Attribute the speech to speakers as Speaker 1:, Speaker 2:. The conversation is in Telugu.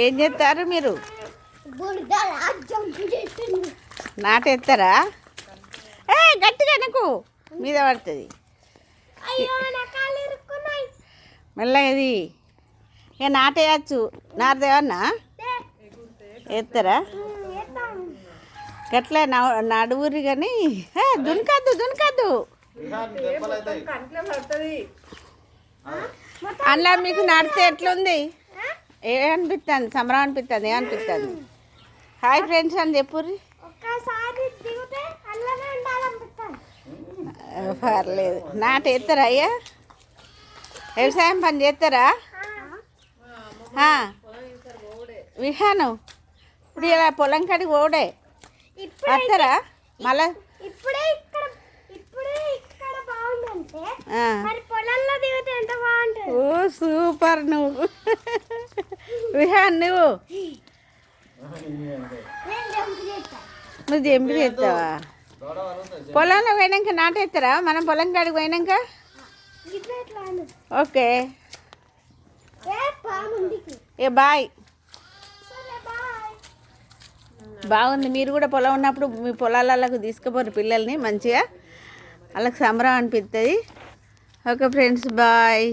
Speaker 1: ఏం చేస్తారు మీరు? నాటేస్తారా? గట్టిగా నాకు మీద పడుతుంది మెల్లది. ఇక నాటేయచ్చు. నాటదేవన్నా ఎత్తారా? గట్లా నడువురి కానీ దునకద్దు. అందులో మీకు నడితే ఎట్లుంది? ఏమనిపిస్తుంది? సమరం అనిపిస్తుంది? ఏమనిపిస్తుంది? హాయ్ ఫ్రెండ్స్ అని చెప్పుర్రి. పర్లేదు. నాటేస్తారా అయ్యా? వ్యవసాయం పని చేస్తారా? విహాను ఇప్పుడు ఇలా పొలం కాడికి పోడే వస్తారా మళ్ళా? ఓ సూపర్. నువ్వు విహాన్ నువ్వు జంపు చేస్తావా? పొలంలో పోయినాక నాటేస్తారా? మనం పొలం కాడికి పోయినాక. Okay bye. బాగుంది. మీరు కూడా పొలం ఉన్నప్పుడు మీ పొలాలకు తీసుకుపోరు పిల్లల్ని, మంచిగా వాళ్ళకి సంబరం అనిపిస్తుంది. Okay friends, bye.